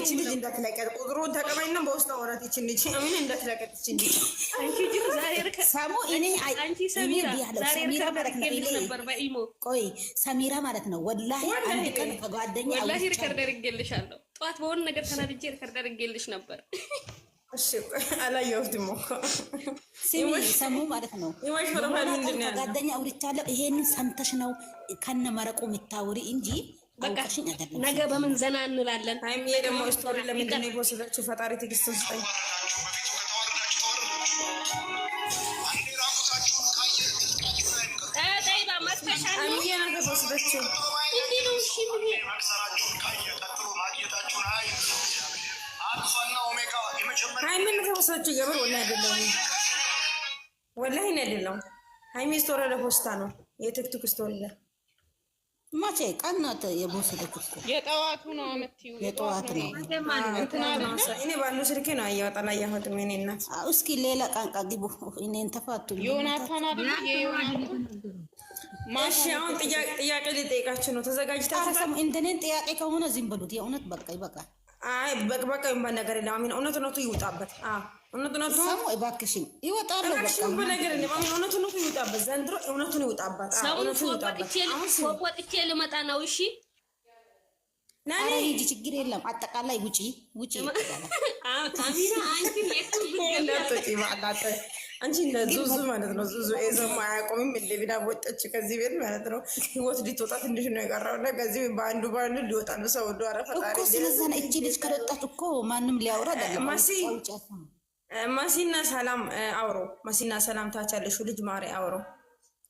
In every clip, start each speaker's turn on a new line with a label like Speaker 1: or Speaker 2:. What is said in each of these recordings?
Speaker 1: እቺ ልጅ እንዳትለቀጥ ቁጥሩን ተቀበይና በውስጥ አወራት። እቺ ልጅ አሚን እንዳትለቀጥ። እቺ ልጅ
Speaker 2: አንቺ ጅሩ ዛሬ
Speaker 3: ሳሙ እኔ አንቺ ሰሚራ ማለት ነው። እኔ ቆይ ሰሚራ ማለት ነው። ወላሂ አንድ ቀን ከጓደኛ
Speaker 2: ወላሂ ሪከርድ አድርጌልሻለሁ። ጠዋት በሆነ ነገር ተናድጄ ሪከርድ አድርጌልሽ ነበር።
Speaker 1: እሺ አላየሁትም እኮ
Speaker 3: ሲሚ ሰሙ ማለት ነው። ከጓደኛ አውርቻለሁ። ይሄንን ሰምተሽ ነው ከነ መረቁ የምታወሪ እንጂ
Speaker 2: ነገ በምን ዘና እንላለን።
Speaker 1: ሃይሚዬ ደግሞ ስቶሪ ለምንድን ነው የፖስተችው? ፈጣሪ ትዕግስቱን ስጠኝ። ሃይሚዬ ነገ ፖስተችው ሃይሚን ተወሰችው። የምር ወላሂ አይደለም፣ ወላሂ አይደለም። ሃይሚ ስቶሪ ለፖስታ ነው የቲክቶክ ስቶሪ ላይ
Speaker 3: ማቼ ቀናት የቦሰደች እኮ
Speaker 2: የጠዋቱ ነው አመትዩ
Speaker 3: የጠዋቱ ነው።
Speaker 1: እኔ ባሉ ስልኬ ነው አያወጣ ላይ ያወጣ ምን እናት
Speaker 3: እስኪ ሌላ ቃንቃ ግቡ። እኔን ተፋቱ
Speaker 2: ዮናታን አይደል
Speaker 1: ማሽ አሁን ጥያቄ ልጠይቃችሁ ነው። ተዘጋጅታችሁ
Speaker 3: እንደኔን ጥያቄ ከሆነ ዝም በሉት። የእውነት በቃ ይበቃል።
Speaker 1: አይ በቃ ይባል ነገር የለም። አሚን እውነቱ ይውጣበት። እውነቱ
Speaker 3: ሰሙ እባክሽን ይወጣሉ። በቃ
Speaker 1: ነገር የለም። አሚን እውነቱ ይውጣበት። ዘንድሮ እውነቱ ይውጣበት።
Speaker 2: እውነቱ ይውጣበት። ወጥቼ ልመጣ ነው። እሺ
Speaker 3: ናኒ ሂጂ፣ ችግር የለም። አጠቃላይ ውጪ
Speaker 2: ካሚና አንቺ
Speaker 1: አንቺ እንደ ዙዙ ማለት ነው። ዙዙ ኤዘማ አያቆምም እንደ ቢዳ ወጣች ከዚህ ቤት ማለት ነው። ህይወት ሊትወጣ ትንሽ ነው የቀረው እና ከዚህ በአንዱ ሊወጣ ነው ሰው ወዶ አረ ፈጣሪ
Speaker 3: እኮ ስለዛ ነው። እቺ ልጅ ከወጣች እኮ ማንም ሊያወራ አይደለም።
Speaker 1: ማሲና ሰላም አውሮ ማሲና ሰላም ታቻለሽ ልጅ ማሪ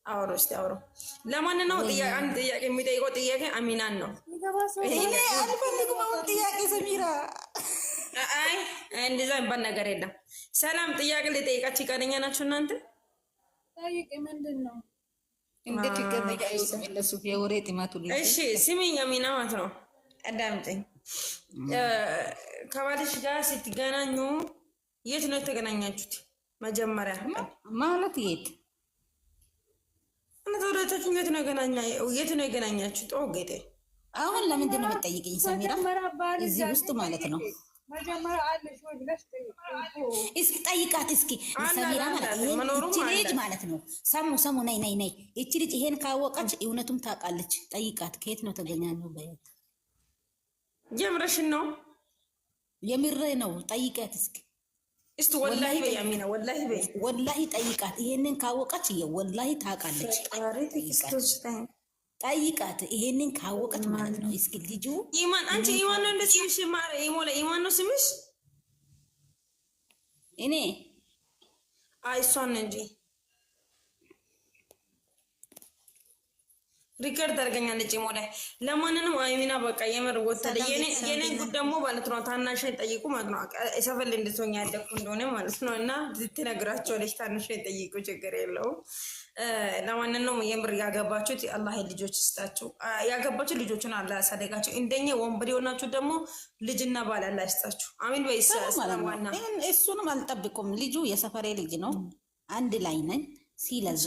Speaker 1: አውሮ እስቲ አውሮ። ለማን ነው አንድ ጥያቄ የሚጠይቀው? ጥያቄ አሚናን ነው።
Speaker 3: እኔ አልፈልግም አሁን ጥያቄ ሰሚራ።
Speaker 1: አይ እንደዛ የሚባል ነገር የለም። ሰላም ጥያቄ ልጠይቃችሁ ፈቃደኛ ናችሁ እናንተ?
Speaker 4: ጠይቂ። ምንድን ነው?
Speaker 3: እንዴት ይገበያዩ ተመለሱ የወሬ ጥማቱ ልጅ።
Speaker 1: እሺ ስሚኝ አሚና ማለት ነው። አዳምጪኝ። ከባልሽ ጋር ስትገናኙ የት ነው የተገናኛችሁት? መጀመሪያ
Speaker 3: ማለት የት
Speaker 1: ተወዳታችሁ? የት ነው የገናኛችሁት? ኦጌቴ
Speaker 3: አሁን ለምንድን ነው የምትጠይቀኝ ሰሚራ? እዚህ ውስጥ ማለት ነው።
Speaker 4: መጀመሪያ አለሽ ወይ ብለሽ
Speaker 3: እስኪ ጠይቃት እስኪ ሰሚራ ማለት እቺ ልጅ ማለት ነው። ሰሙ ነይ እቺ ልጅ ይሄን ካወቀች እውነቱም ታውቃለች። ጠይቃት ከየት ነው ተገናኙ በየት?
Speaker 1: ጀምረሽን ነው?
Speaker 3: የምሬ ነው። ጠይቃት እስኪ
Speaker 1: ወላሂ በያሚና
Speaker 3: ወላሂ ጠይቃት። ይሄንን ካወቀች ወላሂ ታውቃለች። ጠይቃት ይሄንን ካወቀች ማለት ነው። እስኪ ልጁ
Speaker 1: ኢማን አንቺ ኢማን ነው እንደዚህ እሺ ማረ ኢማን ነው ስምሽ?
Speaker 3: እኔ
Speaker 1: አይሷን እንጂ ሪከርድ አድርገኛለች ሞላይ። ለማንንም አይሚና በቃ የምር ወተደ የኔ ጉድ ደግሞ ማለት ነው። ታናሽ ጠይቁ ማለት ነው። ሰፈል እንድትሆኝ ያደኩ እንደሆነ ማለት ነው። እና ትነግራቸዋለች። ታናሽ ጠይቁ ችግር የለውም። ለማንንም የምር ያገባችሁት አላህ ልጆች ይስጣችሁ። ያገባችሁ ልጆችን አላህ ያሳደጋችሁ። እንደኛ ወንበዴ ሆናችሁ ደግሞ ልጅና ባል አላህ ይስጣችሁ። አሚን በይስ ሰላማና
Speaker 3: እሱንም አልጠብቁም። ልጁ የሰፈሬ ልጅ ነው። አንድ ላይ ነን ሲለዛ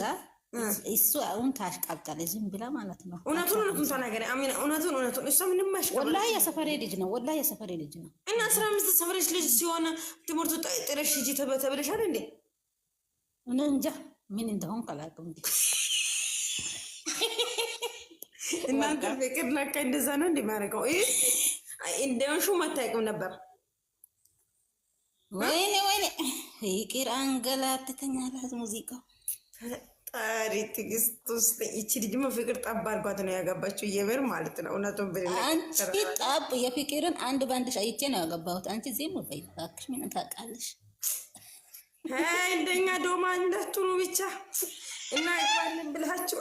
Speaker 3: እሱ አሁን ታሽቃብጣለች ዝም ብላ ማለት ነው።
Speaker 1: እውነቱን ተናገሪ አሚና። እውነቱን እሱ ምንም ማሽቃብጣ
Speaker 3: ወላሂ የሰፈሬ ልጅ ነው። ወላሂ የሰፈሬ ልጅ ነው።
Speaker 1: እና 15 ሰፈሬሽ ልጅ ሲሆን ትምህርቱ ጥረሽ ሂጂ ተብለሻል እንዴ?
Speaker 3: እኔ እንጃ ምን እንደሆን ካላውቅም እንዴ።
Speaker 1: እናንተ ፍቅር ለካ እንደዛ ነው እንደማረገው እንደውሹ መታየቅም ነበር።
Speaker 3: ወይኔ ፍቅር አንገላትተኛላት ሙዚቃው
Speaker 1: ፈጣሪ ትዕግስት ውስጥ ይቺ ልጅማ ፍቅር ጠብ አድርጓት ነው ያገባችው። የምር ማለት ነው። እውነቱን ብለህ
Speaker 3: አንቺ ጠብ የፍቅርን አንድ ባንድ አይቼ ነው ያገባሁት። አንቺ ዝም በይ እባክሽ። ምን ታውቃለሽ?
Speaker 1: እንደኛ ዶማ እንዳትሆኑ ብቻ እና ይባልን ብላችሁ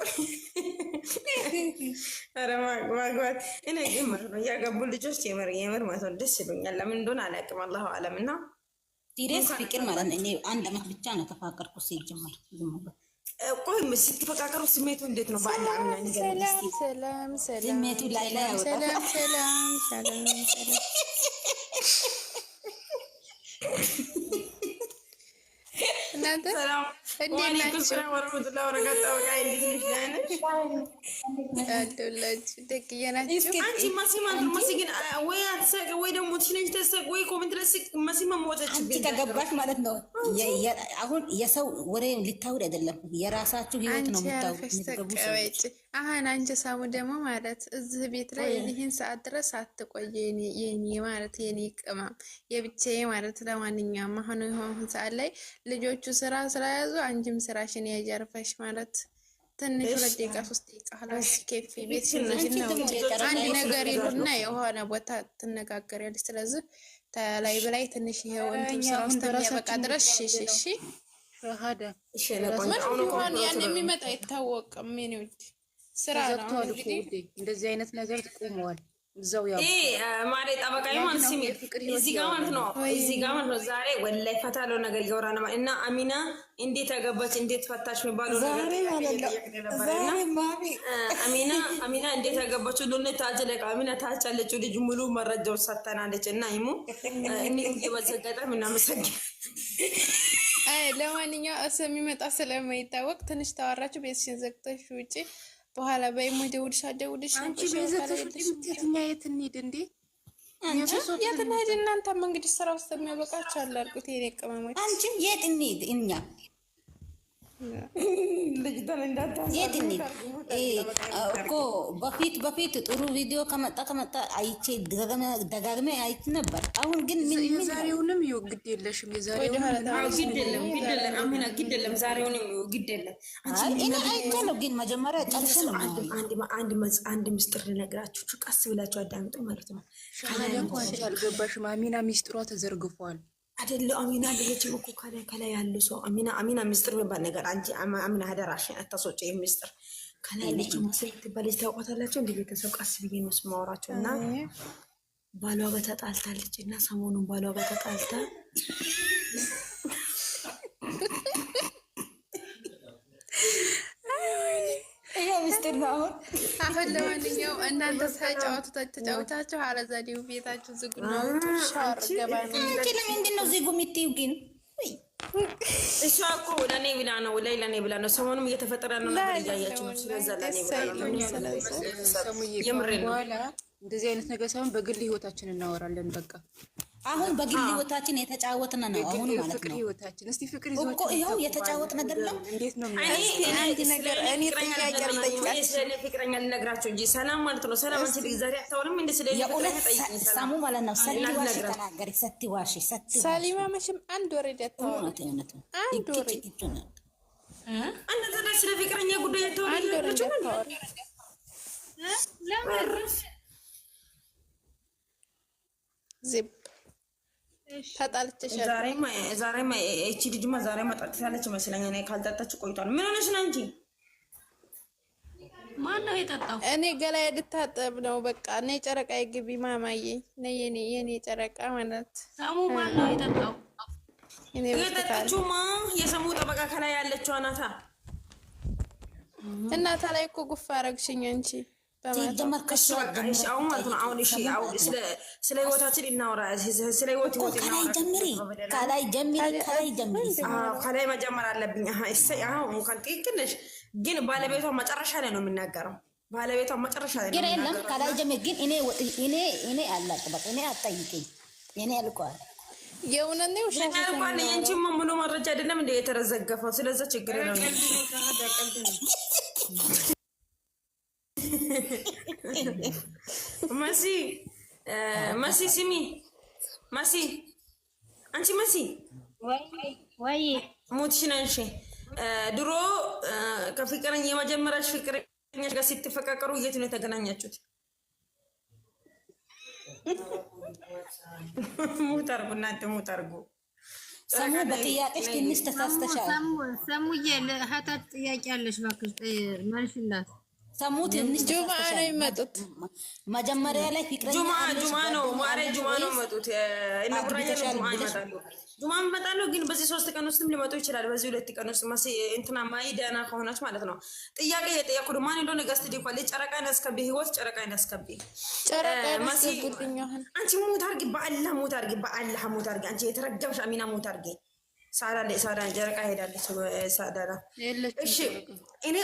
Speaker 1: ኧረ ማግባት እኔ ግን ማለት ነው ያገቡ ልጆች የምር ማለት ነው ደስ ይሉኛል። ለምን እንደሆነ አላውቅም። አላሁ አለም። እና
Speaker 3: ሲሪየስ ፍቅር ማለት ነው። እኔ አንድ አመት ብቻ ነው ተፋቀርኩ ሲጀመር ዝም ብሎ
Speaker 1: ቆይ ስትፈቃቀሩ ስሜቱ እንዴት ነው? በአንድ አምና ነገር
Speaker 4: ሰላም
Speaker 3: ስሜቱ ላይ ያወጣ
Speaker 4: ሰላም እናንተ
Speaker 1: ሰላም ወአለይኩም ሰላም ወራህመቱላሂ ወበረካቱሁ።
Speaker 4: አለሁላችሁ ደግዬ ናችሁ።
Speaker 1: አንቺ መሲ ማለት ነው። መሲ ግን ወይ አትሳቅ ወይ ደግሞ ትሽነሽ ተሳቅ ወይ ኮሜንት ላይ ስቅ። መሲ መሞተች
Speaker 3: አንቺ ከገባሽ ማለት ነው። አሁን የሰው ወሬ ልታውድ አይደለም፣ የራሳችሁ ህይወት ነው የምታውቁት።
Speaker 4: አሁን አንቺ ሳሙ ደግሞ ማለት እዚህ ቤት ላይ ይህን ሰዓት ድረስ አትቆይ የኔ ማለት የኔ ቅመም የብቻዬ ማለት። ለማንኛውም አሁን የሆንኩን ሰዓት ላይ ልጆቹ ስራ ስለያዙ አንቺም ስራሽን ያጀርፈሽ ማለት ትንሽ 2 ደቂቃ 3 ደቂቃ ሀላስ ኬፊ ቤት ሲልጅና አንድ ነገር ይሉና የሆነ ቦታ ትነጋገሪያለሽ። ስለዚህ ተላይ በላይ ትንሽ ይሄው እንትን ስራ ውስጥ የሚያበቃ ድረስ እሺ
Speaker 5: ሀዳ
Speaker 4: ምን ያን የሚመጣ አይታወቅም። ምን ይውድ ስራ ነው እንግዲህ
Speaker 5: እንደዚህ አይነት ነገር ቆመዋል። እዛው ያው
Speaker 1: ማሬ ጠበቃዬ ማለት ሲሚ እዚህ ጋር ማለት ነው። እዚህ ጋር ማለት ነው። ዛሬ ወላይ ፈታለው ነገር እያወራን ነው እና አሚና እንዴት አገባች እንዴት ፈታሽ የሚባለው ነገር አሚና እንዴት አገባች ሁሉ ታጀለቃ አሚና ታቻለችው ልጅ ሙሉ መረጃው ሰተናለች እና ይሙ እኔ እየበዘገጠ ምናምን ሰግ
Speaker 4: ለማንኛውም እሱ የሚመጣ ስለማይታወቅ ትንሽ ታወራችሁ ቤትሽን ዘግተሽ ውጪ በኋላ በይሞ ደውልሽ
Speaker 5: አንቺ በዘተሽ የትኛ የት እንሂድ እንዴ?
Speaker 4: የት እንሂድ? እናንተም እንግዲህ ስራ ውስጥ የሚያበቃችሁ አለ አልኩት። የኔ ቅመሞች
Speaker 3: አንቺም የት እንሂድ? እኛ የት እንሂድ እኮ በፊት ጥሩ ቪዲዮ ከመጣ አይቼ ደጋግሜ አይቼ ነበር። አሁን ግን ምን
Speaker 5: የዛሬውንም ይኸው ግድ የለሽም። የዛሬውንም
Speaker 1: ግድ የለም ዛሬውንም ግድ የለም።
Speaker 3: እኔ አይቻለሁ፣ ግን መጀመሪያ ጨርሼ ነው።
Speaker 1: አንድ ምስጢር ልነግራችሁ፣ ቀስ ብላችሁ አዳምጡ ማለት ነው።
Speaker 5: አልገባሽም? አሚና ሚስጥሯ ተዘርግፏል
Speaker 1: አይደለም። አሚና ልጅም እኮ ከላይ ያሉ ሰው አሚና ምስጢር የሚባል ነገር አንቺ አሚና ሀደራሽን አታስወጪ። ምስጢር ከላይ ልጅ መስል ትባለች። ታውቃታላችሁ እንደ ቤተሰብ ቀስ ብዬ ነው የማወራቸው እና ባሏ ጋር ተጣልታለች እና ሰሞኑን ባሏ ጋር ተጣልታ
Speaker 3: ምስጢር ነው።
Speaker 4: አሁን ለማንኛውም እናንተ ተጫወታችሁ አለዛዲው ቤታችሁ ዝጉ ነው። ሻወር ገባ ነው።
Speaker 3: አንቺ ለምንድን ነው ዝጉ የምትይው ግን?
Speaker 1: እሷ እኮ ለኔ ብላ ነው ለኔ ብላ ነው። ሰሞኑን እየተፈጠረ ነው ነገር እያያችሁ ነው። ስለዛ ለኔ ብላ ነው። የምሬ ነው።
Speaker 5: እንደዚህ አይነት ነገር ሳይሆን በግል ህይወታችን እናወራለን በቃ
Speaker 3: አሁን በግል ህይወታችን የተጫወትን ነው። አሁን ማለት ነው
Speaker 5: ህይወታችን እስቲ ፍቅር
Speaker 3: እኮ ይኸው የተጫወትን አይደለም።
Speaker 5: እንዴት ነው
Speaker 4: አንድ ነገር እኔ ጥያቄ ልጠይቃችሁ።
Speaker 1: ስለኔ ፍቅረኛ ልነግራችሁ እንጂ ሰላም ማለት ነው። ሰላም አንቺ ዛሬ አታውንም እንደ ስለኔ ፍቅረኛ ጠይቂኝ።
Speaker 3: ሰላም ማለት ነው። ሰቲዋሽ ተናገሪ። ሰቲዋሽ
Speaker 4: ሰሊማ መቼም አንድ ወሬ ደታው አንድ ወሬ
Speaker 1: አንተ ታዲያ ስለ ፍቅረኛ ጉዳይ ተወራችሁ ለምን
Speaker 4: ዚብ ተጣልተሻል?
Speaker 1: ዛሬማ እቺ ልጅማ ዛሬማ ጠጥታለች መስለኝ። እኔ ካልጠጣች ቆይቷል። ምን ሆነሽ ነው አንቺ?
Speaker 2: ማን ነው የጠጣው?
Speaker 4: እኔ ገላዬ ልታጠብ ነው። በቃ እኔ ጨረቃ ግቢ ማማዬ ነይ የኔ ጨረቃ ማለት
Speaker 2: ሳሙ። ማን ነው የጠጣው?
Speaker 4: እኔ
Speaker 1: የጠጣችውማ የሰሙ ጠበቃ ከላይ ያለችው አናታ
Speaker 4: እናታ ላይ እኮ ጉፋ አረግሽኝ አንቺ።
Speaker 1: አሁን ማለት ነው። አሁን እሺ፣ አሁን ስለ ህይወታችን እናወራ። ስለ ህይወት ከላይ መጀመር አለብኝ። አሁን እንኳን ትክክል ነሽ፣ ግን ባለቤቷ መጨረሻ ላይ ነው የምናገረው። ባለቤቷ መጨረሻ ላይ
Speaker 3: ግን የለም ከላይ ጀምር። ግን እኔ አላቅበቅ እኔ አጠይቀኝ እኔ አልኳል
Speaker 4: የእውነት ነው
Speaker 1: ሻሻልኳን የንቺማ ሙሉ መረጃ አይደለም እንደ የተረዘገፈው። ስለዛ ችግር ነው። መሲ ስሚ፣ መሲ አንቺ መሲ
Speaker 3: ወይ
Speaker 1: ሞትሽን አንሺ። ድሮ ከፍቅረኛ የመጀመሪያሽ ፍቅረኛሽ ጋር ስትፈቃቀሩ የት ነው የተገናኛችሁት? ሙት አርጉ እናንተ ሙት አርጉ።
Speaker 3: ሰሙ በጥያቄሽ ትንሽ ተሳስተሻል።
Speaker 6: ሰሙዬ ለሀታት ጥያቄ አለሽ እባክሽ መልሽላት።
Speaker 3: ሰሙ ትንሽ
Speaker 4: ጁማ ነው የሚመጡት።
Speaker 3: መጀመሪያ ላይ ፍቅረኛ
Speaker 1: ጁማ ነው ማሬ ጁማ ነው የሚመጡት። እና ቡራኛ ጁማ ይመጣሉ። ጁማ ይመጣሉ፣ ግን በዚህ 3 ቀን ውስጥም ሊመጡ ይችላል። በዚህ 2 ቀን ውስጥ እንትና ማይዳና ከሆነች ማለት ነው። ጥያቄ የጠየኩት ማን እንደሆነ ገስት ዲኳል ጨረቃ ያስከቢ ህይወት ጨረቃ ያስከቢ
Speaker 4: ጨረቃ ያስከብልኛል።
Speaker 1: አንቺ ሙት አርጊ፣ በአላህ ሙት አርጊ፣ በአላህ ሙት አርጊ። አንቺ የተረገምሽ አሚና ሙት አርጊ። ሳዳ ጀረቃ ሄዳለች። ሳዳራ እሺ፣ እኔ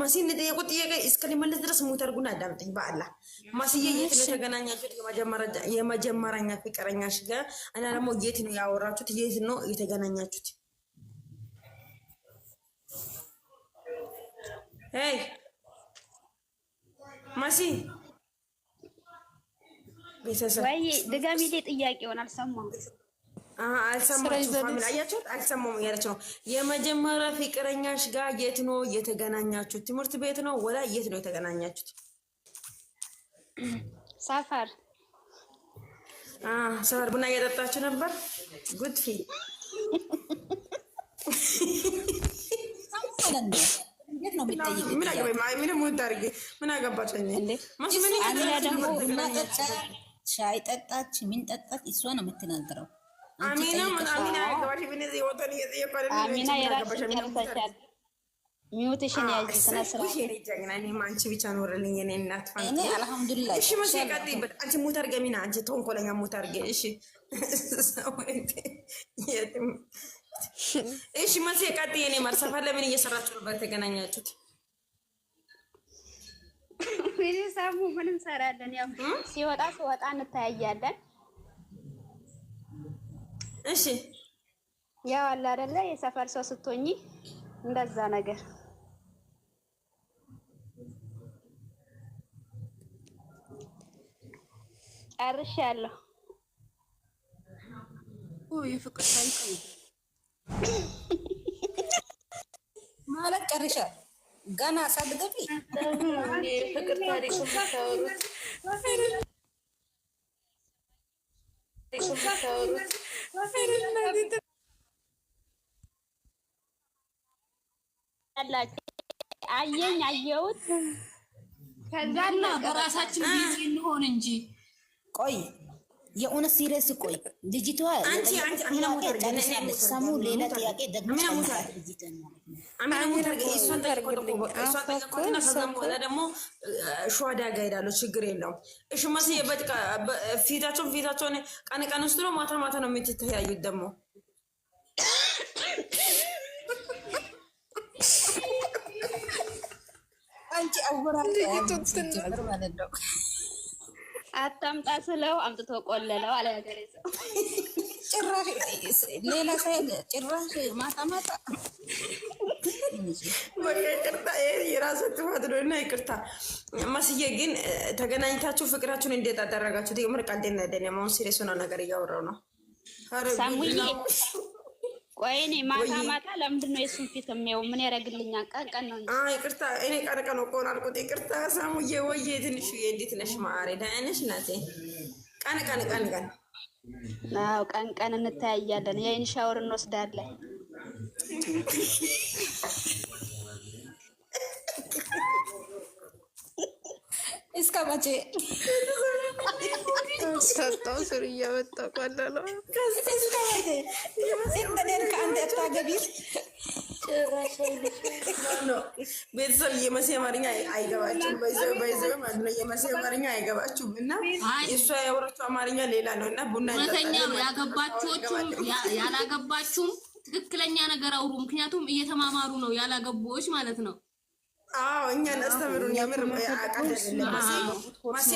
Speaker 1: ማሲን የጠየቁት ጥያቄ እስከሊመለስ ድረስ ሞተርጉን አዳምጠኝ። በአላህ ማሲዬ የት ነው የተገናኛችሁት? የመጀመሪያኛ ፍቅረኛሽ ጋር እና ደግሞ የት ነው ያወራችሁት? የት ነው የተገናኛችሁት? ሄይ ማሲ ቤተሰብ
Speaker 2: ወይ ድጋሚ ላይ ጥያቄውን አልሰማሁም።
Speaker 1: አልሰማችሁም? አያችሁት? አልሰማሁም እያለች ነው። የመጀመሪያ ፍቅረኛሽ ጋር የት ነው የተገናኛችሁት? ትምህርት ቤት ነው ወላ የት ነው የተገናኛችሁት?
Speaker 2: ሰፈር
Speaker 1: ሰፈር ቡና እየጠጣችሁ ነበር? ጉድፊ ምን አገባችኝ?
Speaker 3: ሻይ ጠጣች፣ ምን ጠጣች? እሷ ነው የምትናገረው።
Speaker 2: አሚና ሚውትሽን ያዥ ስነ ስርዓት
Speaker 1: አንቺ ብቻ ኖርልኝ የኔ እናት።
Speaker 3: አልሐምዱሊላህ።
Speaker 1: እሺ መሲ ቀጥይበት። አንቺ ሙት አድርገሚና አንቺ ተንኮለኛ ሙት አድርገ። እሺ እሺ መሲ ቀጥይ። የኔ ማር ሰፈር ለምን እየሰራችሁ ነበር የተገናኛችሁት?
Speaker 2: ሰሙ ምን እንሰራለን? ያው ሲወጣ እንተያያለን።
Speaker 1: እሺ
Speaker 2: ያው አለ አይደለ የሰፈር ሰው ስትሆኚ እንደዛ ነገር ጨርሻለሁ።
Speaker 5: የፍቅር ታሪክ
Speaker 3: ማለት ጨርሻለሁ። ገና ሳትገቢ
Speaker 1: ፍቅር ታሪክ
Speaker 2: አየኝ አየሁት።
Speaker 5: ከዛና በራሳችን ቢዚ እንሆን እንጂ
Speaker 3: ቆይ የሆነ ሲሪየስ ቆይ ልጅቷ ሰሙ ሌላ ጥያቄ ደግሞ
Speaker 1: ደግሞ ሸዋዳ ጋ ሄዳለሁ። ችግር የለውም። እሺ መስ ፊታቸውን ቀን ውስጥ ነው ማታ ማታ ነው የምትተያዩት? ደግሞ
Speaker 3: አንቺ አወራጭ ማለት ነው።
Speaker 2: አታምጣ ስለው አምጥቶ ቆለለው አለ ሀገሬ ሰው።
Speaker 3: ጭራሽ ሌላ ሳይል ጭራሽ ማታ ማታ
Speaker 1: ይቅርታ፣ የራሱ ጥፋት ነው እና ይቅርታ። መስዬ ግን ተገናኝታችሁ ፍቅራችሁን እንዴት አደረጋችሁት? የምር ቀልዴን አይደለም። አሁን ሲሪየስ ሆነ ነገር እያወራው ነው።
Speaker 2: ሳሙዬ ቆይ እኔ ማታ ማታ ለምንድን ነው የሱን ፊት የሚያው? ምን ያደርግልኛል? ቀን ነው እንጂ።
Speaker 1: ይቅርታ፣ እኔ ቀን እኮ ነው አልኩት። ይቅርታ ሳሙዬ። ወይዬ ትንሽዬ እንዴት ነሽ ማሬ? ደህና ነሽ እናቴ? ቀን
Speaker 2: አዎ፣ ቀን እንተያያለን። የአይን ሻወር እንወስዳለን።
Speaker 3: እስከ መቼ
Speaker 4: ሰጣው? ስር እያወጣ ቆለለው።
Speaker 3: እስከ መቼ እንደኔን ከአንተ አታገቢም?
Speaker 1: ቤተሰብ የመሲ አማርኛ አይገባችሁም። በይዘው ማለት ነው። የመሲ አማርኛ አይገባችሁም እና እሷ ያወራችው አማርኛ ሌላ ነው እና ቡና
Speaker 5: ሁለተኛም ያላገባችሁም ትክክለኛ ነገር አውሩ። ምክንያቱም እየተማማሩ ነው ያላገቦች ማለት ነው።
Speaker 1: አዎ እኛን አስተምሩን። የምር መሲ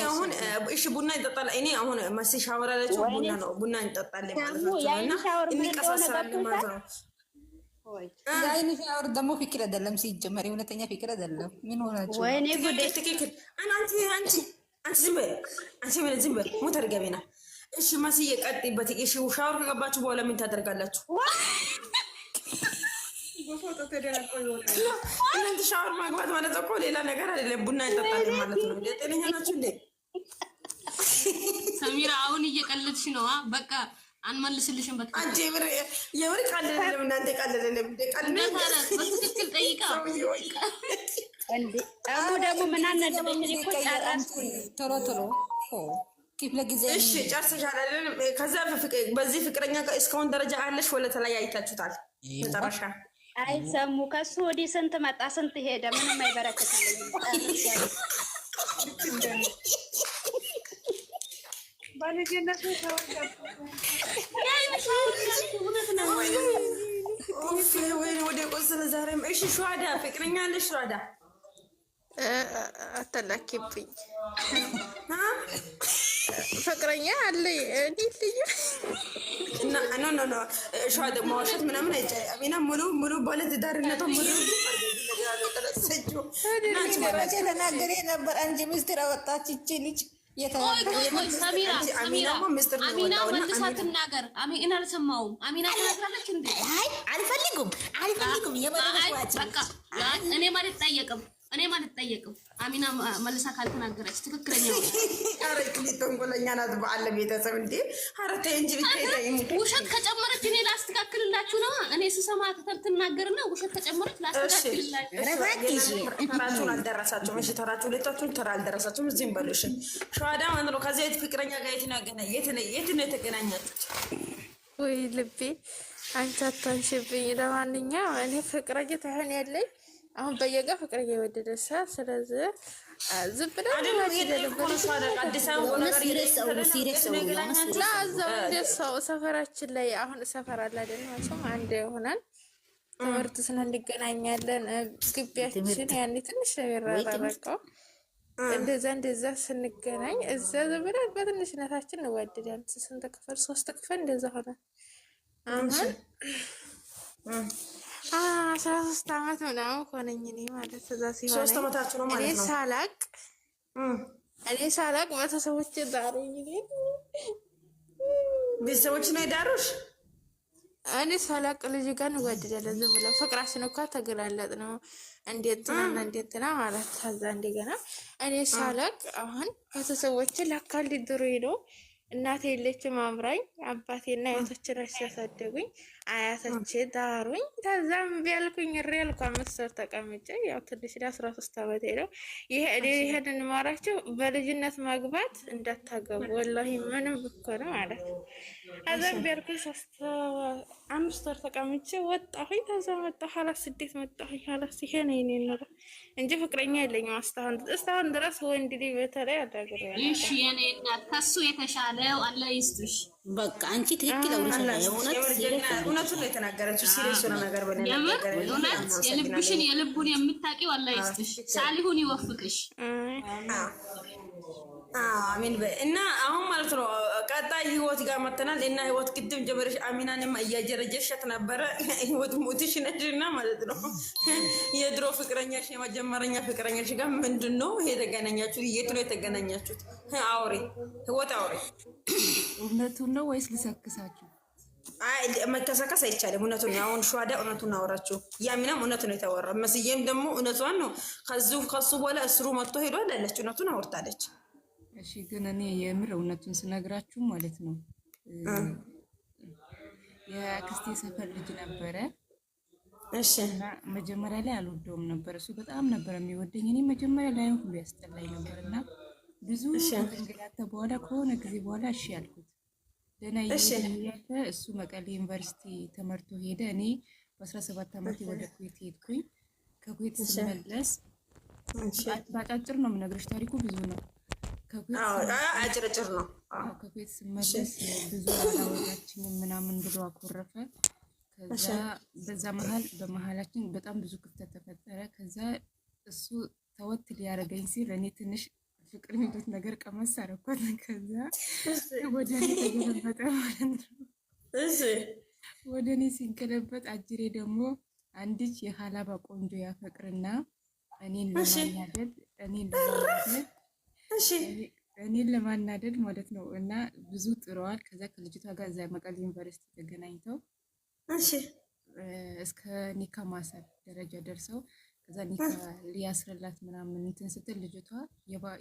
Speaker 1: አሁን እሺ ቡና ይጠጣል። እኔ አሁን መሲ ሻወር አለችው ቡና ነው ቡና እንጠጣለን ማለት ነው እና እንቀሳሰራለን ማለት ነው።
Speaker 3: የአይን ሻወር ደግሞ ፍቅር አይደለም ሲጀመር፣ እውነተኛ ፍቅር አይደለም። ምን ሆናችሁ?
Speaker 2: ወይኔ ጉዴ!
Speaker 1: ትክክል። አንቺ ዝም በል ሞት አድርገቤና። እሺ መስዬ ቀጥይበት። እሺ ሻወር ከገባችሁ በኋላ ምን ታደርጋላችሁ? እናንተ ሻወር ማግባት ማለት እኮ ሌላ ነገር አይደለም። ቡና እንጠጣለን ማለት ነው። ጤነኛ ናችሁ እንዴ?
Speaker 5: ሰሚራ አሁን እየቀለድሽ ነው። በቃ አንመልስልሽም። በቃ
Speaker 1: አንቺ የምር ቀልደለም። እናንተ ቀልደለም።
Speaker 5: በትክክል ጠይቃ
Speaker 2: እንዴ ደግሞ ምን አነደበኝ እኮ ጨረስኩ።
Speaker 3: ቶሎ ክፍለ ጊዜ
Speaker 1: እሺ ጨርሰሻል አይደል? ከዛ በዚህ ፍቅረኛ እስካሁን ደረጃ አለሽ ወለ ተለያይታችሁታል? መጨረሻ
Speaker 2: አይሰሙ ከሱ ወዲህ ስንት መጣ ስንት ሄደ፣ ምንም አይበረከትልኝም።
Speaker 6: ባለጀነቱ
Speaker 1: እሺ ሸዋዳ ፍቅረኛ አለሽ? ሸዋዳ
Speaker 4: አተላኪብኝ ፍቅረኛ አለኝ እኔ ልዩ
Speaker 1: እና ኖ ሸዋዳ ማዋሸት ምናምን አይቻልም። አሚና ሙሉ ባለ ትዳርነቷ ሙሉ
Speaker 3: ተናገሬ ነበር እንጂ ምስጢር አወጣች ይቺ ልጅ።
Speaker 5: አሚና መልሳ ትናገር። አሚና አልሰማውም። አሚና ተናግራለች እንዴ?
Speaker 3: አልፈልጉም
Speaker 5: እኔ ማለት ጠየቅም አሚና መልሳ ካልተናገረች ትክክለኛ ነው።
Speaker 1: አረ ተንኮለኛ ናት። በአለ ቤተሰብ እንዴ! አረ ተይ እንጂ
Speaker 5: ውሸት ከጨመረች እኔ ላስተካክልላችሁ ነው። እኔ ስሰማ ትናገርና ውሸት ከጨመረች ላስተካክልላችሁ።
Speaker 1: ተራችሁን አልደረሳችሁም። እሺ ተራችሁ ሁለታችሁን ተራ አልደረሳችሁም። እዚህም በሉሽ ሸዋዳ ማለት ነው። ከዚህ ፍቅረኛ ጋር የት ነው የተገናኛችሁት?
Speaker 4: ወይ ልቤ አንቺ አታንሽብኝ። ለማንኛውም እኔ ፍቅረኛ ታሆን ያለኝ አሁን በየጋ ፍቅር እየወደደ ስለዚህ ዝም ብለን ሰው ሰፈራችን ላይ አሁን ሰፈር አለ አይደል? ሰው አንድ ሆነን ትምህርት ስንገናኛለን። ግቢያችን ያኔ ትንሽ የሚራራቀው እንደዛ ስንገናኝ እዛ ዝም ብለን በትንሽነታችን እንወደዳለን። ስንት ክፍል 3 ክፍል እንደዛ ሆነ። አሁን 13 ዓመት ምናምን ሆነኝ እኔ ማለት እዛ ሲሆን
Speaker 1: 3 ዓመታችሁ ነው ማለት ነው።
Speaker 4: እኔ ሳላቅ ቤተሰቦቼ ዳሩኝ።
Speaker 1: ቤተሰቦች ነው የዳሩሽ?
Speaker 4: እኔ ሳላቅ ልጅ ጋር እንወደዳለን። ዝም ብለው ፍቅራችን እኮ ተገላለጥ ነው እንዴት ና ማለት ከዛ እንደገና እኔ ሳላቅ አሁን ቤተሰቦቼ ለካ ሊድሩኝ ነው። እናቴ የለችም አምራኝ፣ አባቴና አያቶቼ ናቸው ያሳደጉኝ። አያቶቼ ዳሩኝ። ከዛም ቢያልኩኝ ሪያልኩ 5 ወር ተቀምጬ ያው ትንሽ 13 ዓመቴ ነው። ይሄንን ማራቸው በልጅነት ማግባት እንዳታገቡ ወላሂ ምንም ብኮነ ማለት ነው። ከዛም ቢያልኩኝ 5 ወር ተቀምጬ ወጣሁኝ። ከዛ መጣሁ ሀላስ ስደት መጣሁኝ። ሀላስ ይሄ ነው የኔ ኑሮ እንጂ ፍቅረኛ የለኝም እስካሁን ድረስ ወንድ ልጅ በተለይ አዳግሬያለሁ።
Speaker 5: እሺ የኔ እናት ከሱ የተሻለው አላህ ይስጥሽ።
Speaker 3: በቃ አንቺ ትክክል አውርሻለሁ።
Speaker 1: እውነቱን ነው የተናገረችው። ሲሪየስ ሆነ ነገር
Speaker 5: እውነት የልብሽን የልቡን የምታውቂው አላህ ይስጥሽ። ሳሊሁን ይወፍቅሽ።
Speaker 1: አሚን በይ እና አሁን ማለት ነው ቀጣይ ህይወት ጋር መተናል እና ህይወት ቅድም ጀመረሽ አሚናንም እያጀረጀሻት ነበረ። ህይወት ሞትሽ ነሽና ማለት ነው የድሮ ፍቅረኛሽ የመጀመሪያ ፍቅረኛሽ ጋር ምንድነው የተገናኛችሁት? የት ነው የተገናኛችሁት? አውሪ ህይወት አውሪ።
Speaker 7: እውነቱን ነው ወይስ ልሰክሳችሁ?
Speaker 1: አይ መከሰከስ አይቻልም። እውነቱን ነው። አሁን ሸዋዳ እውነቱን አወራችሁ። ያሚናም እውነቱን ነው የተወራ። መስዬም ደግሞ እውነቷን ነው። ከሱ በኋላ እስሩ መጥቶ ሄዶ አለች። እውነቱን አወርታለች።
Speaker 7: እሺ ግን እኔ የምር እውነቱን ስነግራችሁ ማለት ነው የአክስቴ ሰፈር ልጅ ነበረ።
Speaker 1: እሺ
Speaker 7: እና መጀመሪያ ላይ አልወደውም ነበር። እሱ በጣም ነበር የሚወደኝ። እኔ መጀመሪያ ላይ ሁሉ ያስጠላኝ ነበርና ብዙ እንግላተ በኋላ ከሆነ ጊዜ በኋላ እሺ ያልኩት ደህና እያለ እሱ መቀሌ ዩኒቨርሲቲ ተመርቶ ሄደ። እኔ በ17 ዓመቴ ወደ ኩዌት ሄድኩኝ። ከኩዌት ስመለስ ባጫጭር ነው የምነግርሽ፣ ታሪኩ ብዙ ነው።
Speaker 1: አጭርጭር ነው።
Speaker 7: ከኩዌት ስመለስ ብዙ አላወራችኝም ምናምን ብሎ አኮረፈ። ከዛ በመሀላችን በጣም ብዙ ክፍተት ተፈጠረ። ከዛ እሱ ተወት ሊያደርገኝ ሲል እኔ ትንሽ ፍቅር የሚሉት ነገር ቀመስ አደረኳት። ከዛ ወደ እኔ ተገለበጠ ማለት ነው። ወደ እኔ ሲገለበጥ አጅሬ ደግሞ አንድች የሀላባ ቆንጆ ያፈቅርና እኔን ለማናደድ ማለት ነው። እና ብዙ ጥረዋል። ከዛ ከልጅቷ ጋር እዛ መቀሌ ዩኒቨርሲቲ ተገናኝተው እስከ ኒካ ማሰር ደረጃ ደርሰው ከዛ ኒካ ሊያስረላት ምናምን እንትን ስትል ልጅቷ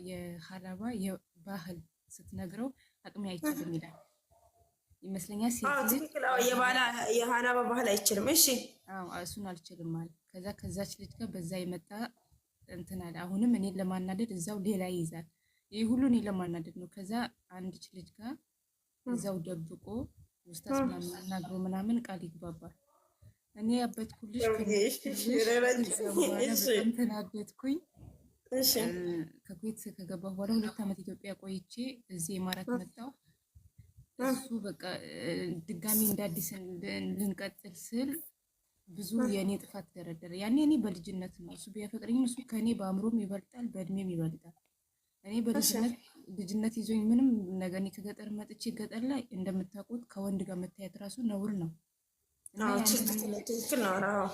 Speaker 7: የሀላባ የባህል ስትነግረው አቅሜ አይችልም ይላል ይመስለኛል።
Speaker 1: የሀላባ ባህል አይችልም። እሺ
Speaker 7: እሱን አልችልም ማለት ከዛች ልጅ ጋር በዛ የመጣ እንትን አለ። አሁንም እኔን ለማናደድ እዛው ሌላ ይይዛል። ይህ ሁሉ እኔን ለማናደድ ነው። ከዛ አንድች ልጅ ጋር እዛው ደብቆ ውስታስ ምናምን አናግሮ ምናምን ቃል ይግባባል። እኔ ያበትኩልሽ በጣም ተናደድኩኝ። ከኩዌት ከገባሁ በኋላ 2 ዓመት ኢትዮጵያ ቆይቼ እዚህ ኢማራት መጣሁ። እሱ በቃ ድጋሚ እንደ አዲስ ልንቀጥል ስል ብዙ የኔ ጥፋት ደረደረ። ያኔ እኔ በልጅነት ነው እሱ ቢያፈቅረኝ እሱ ከኔ በአእምሮም ይበልጣል በእድሜም ይበልጣል። እኔ በልጅነት ይዞኝ ምንም ነገር እኔ ከገጠር መጥቼ ገጠር ላይ እንደምታውቁት ከወንድ ጋር መታየት ራሱ ነውር ነው።
Speaker 1: ትክክል ነው።